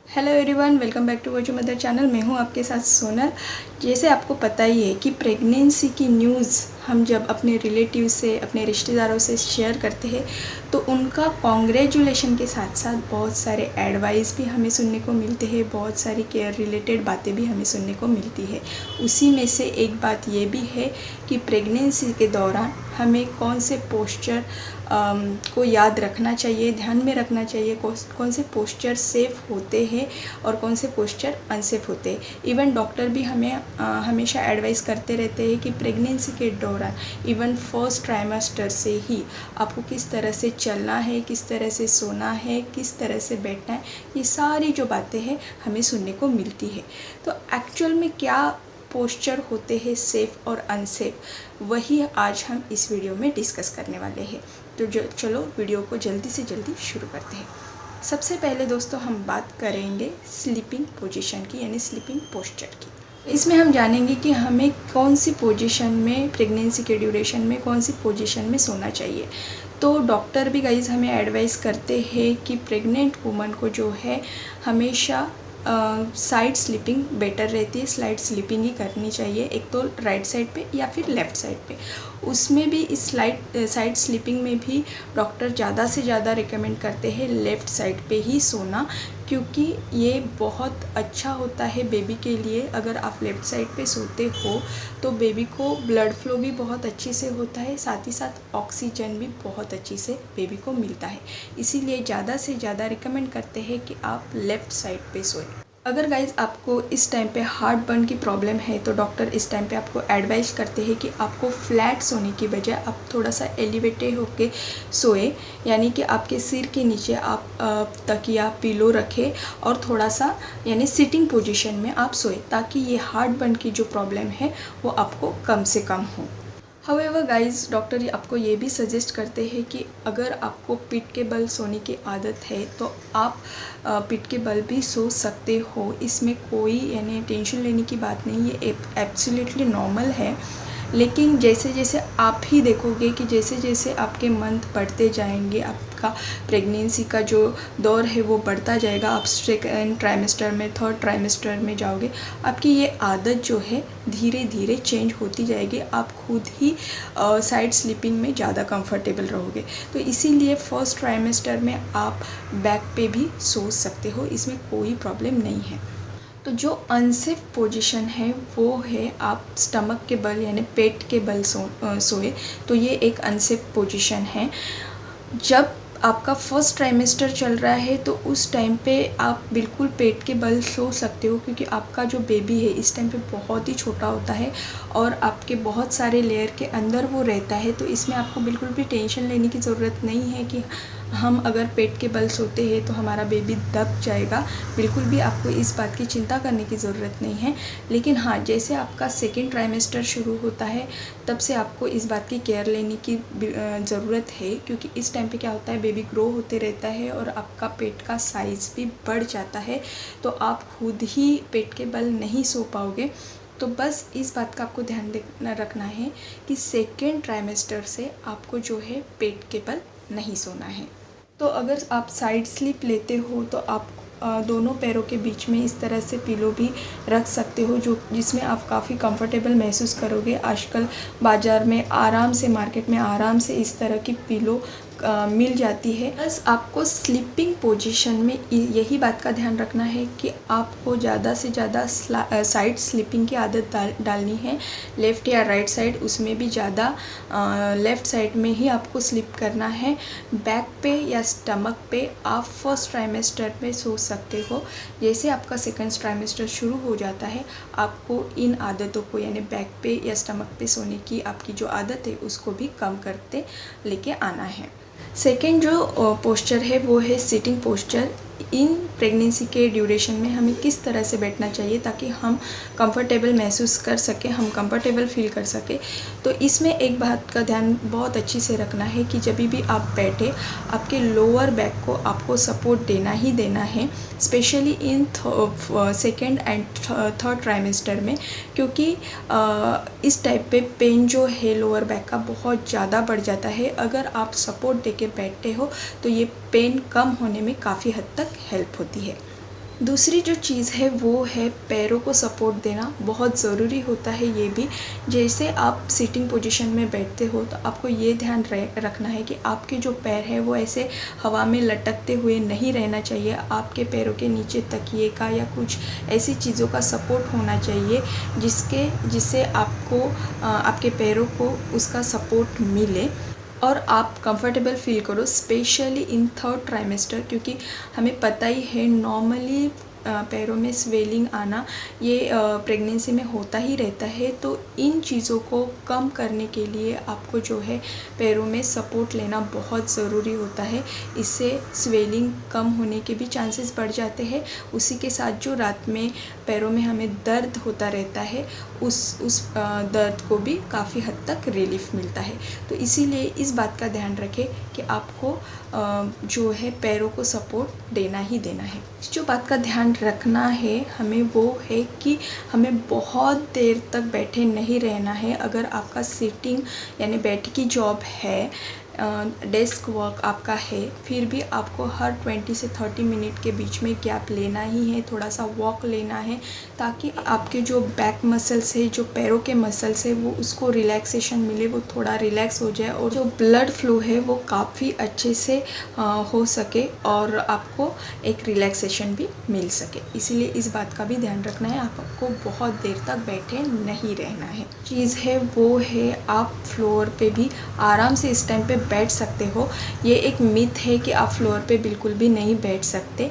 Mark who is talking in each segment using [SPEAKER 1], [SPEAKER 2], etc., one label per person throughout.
[SPEAKER 1] Hello everyone, welcome back to watch mother channel. मैं हूं आपके साथ सोनल। जैसे आपको पता ही है कि प्रेगनेंसी की न्यूज़ हम जब अपने रिलेटिव से, अपने रिश्तेदारों से शेयर करते हैं तो उनका कॉन्ग्रेचुलेशन के साथ साथ बहुत सारे एडवाइस भी हमें सुनने को मिलते हैं, बहुत सारी केयर रिलेटेड बातें भी हमें सुनने को मिलती है। उसी में से एक बात ये भी है कि प्रेगनेंसी के दौरान हमें कौन से पोस्चर को याद रखना चाहिए, ध्यान में रखना चाहिए, कौन से पोस्चर सेफ़ होते हैं और कौन से पोस्चर अनसेफ होते हैं। इवन डॉक्टर भी हमें हमेशा एडवाइस करते रहते हैं कि प्रेगनेंसी के दौरान इवन फर्स्ट ट्राइमेस्टर से ही आपको किस तरह से चलना है, किस तरह से सोना है, किस तरह से बैठना है, ये सारी जो बातें हैं हमें सुनने को मिलती है। तो एक्चुअल में क्या पोस्चर होते हैं सेफ़ और अनसेफ, वही आज हम इस वीडियो में डिस्कस करने वाले हैं। तो चलो वीडियो को जल्दी से जल्दी शुरू करते हैं। सबसे पहले दोस्तों हम बात करेंगे स्लीपिंग पोजीशन की, यानी स्लीपिंग पोस्चर की। इसमें हम जानेंगे कि हमें कौन सी पोजीशन में, प्रेगनेंसी के ड्यूरेशन में कौन सी पोजीशन में सोना चाहिए। तो डॉक्टर भी गाइज हमें एडवाइस करते हैं कि प्रेग्नेंट वुमन को जो है हमेशा साइड स्लीपिंग बेटर रहती है, साइड स्लीपिंग ही करनी चाहिए। एक तो राइट साइड पे या फिर लेफ़्ट साइड पे। उसमें भी इस साइड स्लीपिंग में भी डॉक्टर ज़्यादा से ज़्यादा रिकमेंड करते हैं लेफ़्ट साइड पे ही सोना, क्योंकि ये बहुत अच्छा होता है बेबी के लिए। अगर आप लेफ़्ट साइड पे सोते हो तो बेबी को ब्लड फ्लो भी बहुत अच्छे से होता है, साथ ही साथ ऑक्सीजन भी बहुत अच्छी से बेबी को मिलता है। इसीलिए ज़्यादा से ज़्यादा रिकमेंड करते हैं कि आप लेफ़्ट साइड पे सोएं। अगर गाइज़ आपको इस टाइम पे हार्ट बर्न की प्रॉब्लम है तो डॉक्टर इस टाइम पे आपको एडवाइस करते हैं कि आपको फ्लैट सोने की बजाय आप थोड़ा सा एलिवेटेड होके सोए, यानी कि आपके सिर के नीचे आप तकिया पिलो रखें और थोड़ा सा यानी सिटिंग पोजीशन में आप सोए, ताकि ये हार्ट बर्न की जो प्रॉब्लम है वो आपको कम से कम हो। हाउएवर गाइज़, डॉक्टर आपको ये भी सजेस्ट करते हैं कि अगर आपको पीठ के बल सोने की आदत है तो आप पीठ के बल भी सो सकते हो। इसमें कोई यानी टेंशन लेने की बात नहीं, ये एब्सोल्युटली नॉर्मल है। लेकिन जैसे जैसे आप ही देखोगे कि जैसे जैसे आपके मंथ बढ़ते जाएंगे, आपका प्रेगनेंसी का जो दौर है वो बढ़ता जाएगा, आप सेकेंड ट्राइमेस्टर में, थर्ड ट्राइमेस्टर में जाओगे, आपकी ये आदत जो है धीरे धीरे चेंज होती जाएगी। आप खुद ही साइड स्लीपिंग में ज़्यादा कंफर्टेबल रहोगे। तो इसीलिए फर्स्ट ट्राइमेस्टर में आप बैक पे भी सो सकते हो, इसमें कोई प्रॉब्लम नहीं है। तो जो अनसेफ पोजीशन है वो है आप स्टमक के बल यानी पेट के बल सोए, तो ये एक अनसेफ पोजीशन है। जब आपका फर्स्ट ट्राइमेस्टर चल रहा है तो उस टाइम पे आप बिल्कुल पेट के बल सो सकते हो, क्योंकि आपका जो बेबी है इस टाइम पे बहुत ही छोटा होता है और आपके बहुत सारे लेयर के अंदर वो रहता है। तो इसमें आपको बिल्कुल भी टेंशन लेने की ज़रूरत नहीं है कि हम अगर पेट के बल सोते हैं तो हमारा बेबी दब जाएगा। बिल्कुल भी आपको इस बात की चिंता करने की ज़रूरत नहीं है। लेकिन हाँ, जैसे आपका सेकेंड ट्राइमेस्टर शुरू होता है तब से आपको इस बात की केयर लेने की ज़रूरत है, क्योंकि इस टाइम पे क्या होता है, बेबी ग्रो होते रहता है और आपका पेट का साइज़ भी बढ़ जाता है, तो आप खुद ही पेट के बल नहीं सो पाओगे। तो बस इस बात का आपको ध्यान रखना है कि सेकेंड ट्राइमेस्टर से आपको जो है पेट के बल नहीं सोना है। तो अगर आप साइड स्लीप लेते हो तो आप दोनों पैरों के बीच में इस तरह से पिलो भी रख सकते हो, जिसमें आप काफ़ी कंफर्टेबल महसूस करोगे। आजकल बाज़ार में आराम से, मार्केट में आराम से इस तरह की पिलो मिल जाती है। बस आपको स्लीपिंग पोजीशन में यही बात का ध्यान रखना है कि आपको ज़्यादा से ज़्यादा साइड स्लीपिंग की आदत डालनी है, लेफ़्ट या राइट साइड, उसमें भी ज़्यादा लेफ़्ट साइड में ही आपको स्लीप करना है। बैक पे या स्टमक पे आप फर्स्ट ट्राइमेस्टर में सो सकते हो। जैसे आपका सेकंड ट्राइमेस्टर शुरू हो जाता है, आपको इन आदतों को यानी बैक पे या स्टमक पे सोने की आपकी जो आदत है उसको भी कम करते लेके आना है। सेकेंड जो पोस्चर है वो है सिटिंग पोस्चर। इन प्रेगनेंसी के ड्यूरेशन में हमें किस तरह से बैठना चाहिए ताकि हम कंफर्टेबल महसूस कर सकें, हम कंफर्टेबल फील कर सकें। तो इसमें एक बात का ध्यान बहुत अच्छी से रखना है कि जब भी आप बैठे, आपके लोअर बैक को आपको सपोर्ट देना ही देना है, specially in second and third trimester में, क्योंकि इस टाइप पे पेन जो है लोअर बैक का बहुत ज़्यादा बढ़ जाता है। अगर आप सपोर्ट देके बैठते हो तो ये पेन कम होने में काफ़ी हद तक हेल्प होती है। दूसरी जो चीज़ है वो है पैरों को सपोर्ट देना बहुत ज़रूरी होता है। ये भी जैसे आप सिटिंग पोजीशन में बैठते हो तो आपको ये ध्यान रखना है कि आपके जो पैर है वो ऐसे हवा में लटकते हुए नहीं रहना चाहिए। आपके पैरों के नीचे तकिए का या कुछ ऐसी चीज़ों का सपोर्ट होना चाहिए जिससे आपको आपके पैरों को उसका सपोर्ट मिले और आप कंफर्टेबल फ़ील करो, स्पेशली इन थर्ड ट्राइमेस्टर, क्योंकि हमें पता ही है नॉर्मली पैरों में स्वेलिंग आना ये प्रेगनेंसी में होता ही रहता है। तो इन चीज़ों को कम करने के लिए आपको जो है पैरों में सपोर्ट लेना बहुत ज़रूरी होता है। इससे स्वेलिंग कम होने के भी चांसेस बढ़ जाते हैं। उसी के साथ जो रात में पैरों में हमें दर्द होता रहता है उस दर्द को भी काफ़ी हद तक रिलीफ मिलता है। तो इसीलिए इस बात का ध्यान रखें कि आपको जो है पैरों को सपोर्ट देना ही देना है। जो बात का ध्यान रखना है हमें वो है कि हमें बहुत देर तक बैठे नहीं रहना है। अगर आपका सिटिंग यानी बैठ की जॉब है, डेस्क वर्क आपका है, फिर भी आपको हर 20 से 30 मिनट के बीच में गैप लेना ही है, थोड़ा सा वॉक लेना है, ताकि आपके जो बैक मसल्स है, जो पैरों के मसल्स है, वो उसको रिलैक्सेशन मिले, वो थोड़ा रिलैक्स हो जाए और जो ब्लड फ्लो है वो काफ़ी अच्छे से हो सके और आपको एक रिलैक्सेशन भी मिल सके। इसीलिए इस बात का भी ध्यान रखना है, आपको बहुत देर तक बैठे नहीं रहना है। चीज़ है वो है आप फ्लोर पे भी आराम से इस टाइम पे बैठ सकते हो। ये एक मिथ है कि आप फ्लोर पे बिल्कुल भी नहीं बैठ सकते।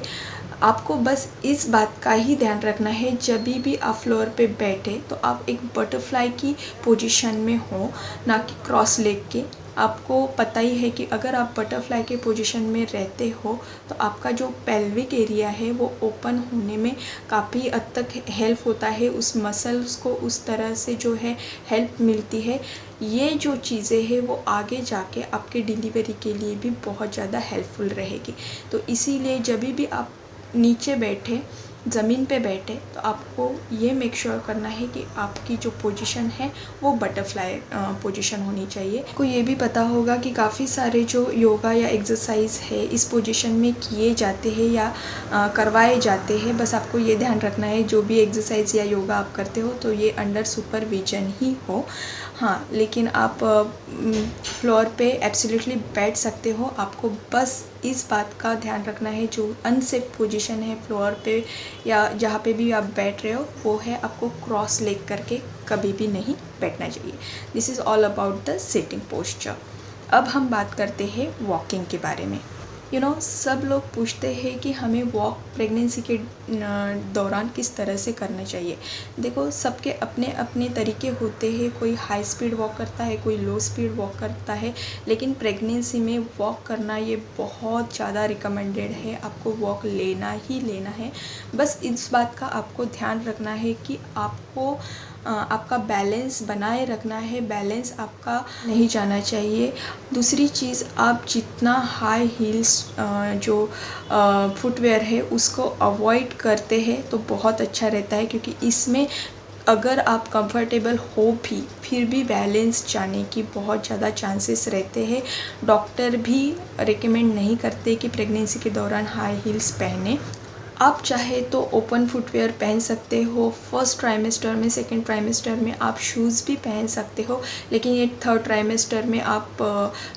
[SPEAKER 1] आपको बस इस बात का ही ध्यान रखना है, जब भी आप फ्लोर पे बैठे तो आप एक बटरफ्लाई की पोजीशन में हो, ना कि क्रॉस लेग के। आपको पता ही है कि अगर आप बटरफ्लाई के पोजीशन में रहते हो तो आपका जो पेल्विक एरिया है वो ओपन होने में काफ़ी हद तक हेल्प होता है, उस मसल्स को उस तरह से जो है हेल्प मिलती है। ये जो चीज़ें हैं वो आगे जाके आपके डिलीवरी के लिए भी बहुत ज़्यादा हेल्पफुल रहेगी। तो इसीलिए जब भी आप नीचे बैठे, ज़मीन पे बैठे, तो आपको ये मेक श्योर करना है कि आपकी जो पोजीशन है वो बटरफ्लाई पोजीशन होनी चाहिए। आपको ये भी पता होगा कि काफ़ी सारे जो योगा या एक्सरसाइज है इस पोजीशन में किए जाते हैं या करवाए जाते हैं। बस आपको ये ध्यान रखना है जो भी एक्सरसाइज या योगा आप करते हो तो ये अंडर सुपरविजन ही हो। हाँ, लेकिन आप फ्लोर पे एब्सोल्युटली बैठ सकते हो। आपको बस इस बात का ध्यान रखना है, जो अनसेफ पोजीशन है फ्लोर पे या जहाँ पे भी आप बैठ रहे हो वो है आपको क्रॉस लेग करके कभी भी नहीं बैठना चाहिए। This is all about the sitting posture. अब हम बात करते हैं वॉकिंग के बारे में। सब लोग पूछते हैं कि हमें वॉक प्रेगनेंसी के दौरान किस तरह से करना चाहिए। देखो, सबके अपने अपने तरीके होते हैं। कोई हाई स्पीड वॉक करता है, कोई लो स्पीड वॉक करता है, लेकिन प्रेगनेंसी में वॉक करना ये बहुत ज़्यादा रिकमेंडेड है। आपको वॉक लेना ही लेना है। बस इस बात का आपको ध्यान रखना है कि आपको आपका बैलेंस बनाए रखना है, बैलेंस आपका नहीं जाना चाहिए। दूसरी चीज़, आप जितना हाई हील्स जो फुटवेयर है उसको अवॉइड करते हैं तो बहुत अच्छा रहता है, क्योंकि इसमें अगर आप कंफर्टेबल हो भी फिर भी बैलेंस जाने की बहुत ज़्यादा चांसेस रहते हैं। डॉक्टर भी रिकमेंड नहीं करते कि प्रेगनेंसी के दौरान हाई हील्स पहने। आप चाहे तो ओपन फुटवेयर पहन सकते हो। फर्स्ट ट्राइमेस्टर में, सेकंड ट्राइमेस्टर में आप शूज़ भी पहन सकते हो, लेकिन ये थर्ड ट्राइमेस्टर में आप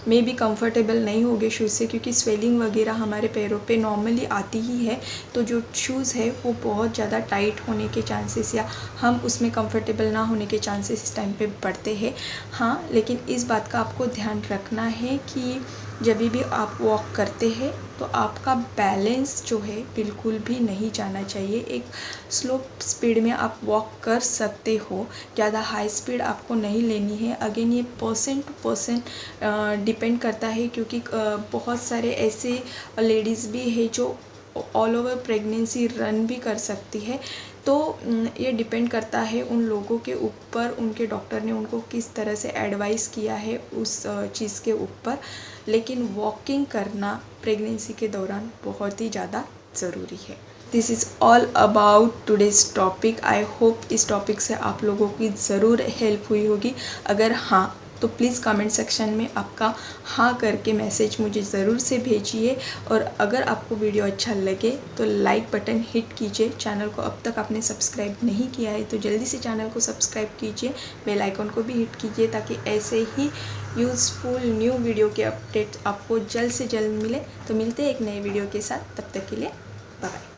[SPEAKER 1] में भी कंफर्टेबल नहीं होगे शूज़ से, क्योंकि स्वेलिंग वगैरह हमारे पैरों पे नॉर्मली आती ही है। तो जो शूज़ है वो बहुत ज़्यादा टाइट होने के चांसेस या हम उसमें कंफर्टेबल ना होने के चांसेस इस टाइम पे बढ़ते हैं। हाँ, लेकिन इस बात का आपको ध्यान रखना है कि जब भी आप वॉक करते हैं तो आपका बैलेंस जो है बिल्कुल भी नहीं जाना चाहिए। एक स्लो स्पीड में आप वॉक कर सकते हो, ज़्यादा हाई स्पीड आपको नहीं लेनी है। अगेन ये पर्सन टू पर्सन डिपेंड करता है, क्योंकि बहुत सारे ऐसे लेडीज़ भी है जो ऑल ओवर प्रेगनेंसी रन भी कर सकती है। तो ये डिपेंड करता है उन लोगों के ऊपर, उनके डॉक्टर ने उनको किस तरह से एडवाइस किया है उस चीज़ के ऊपर। लेकिन वॉकिंग करना प्रेगनेंसी के दौरान बहुत ही ज़्यादा ज़रूरी है। This is all about today's topic. I hope इस टॉपिक से आप लोगों की ज़रूर हेल्प हुई होगी। अगर हाँ तो प्लीज़ कमेंट सेक्शन में आपका हाँ करके मैसेज मुझे ज़रूर से भेजिए। और अगर आपको वीडियो अच्छा लगे तो लाइक बटन हिट कीजिए। चैनल को अब तक आपने सब्सक्राइब नहीं किया है तो जल्दी से चैनल को सब्सक्राइब कीजिए, बेल आइकन को भी हिट कीजिए ताकि ऐसे ही यूज़फुल न्यू वीडियो के अपडेट आपको जल्द से जल्द मिले। तो मिलते हैं एक नए वीडियो के साथ, तब तक के लिए बाय बाय।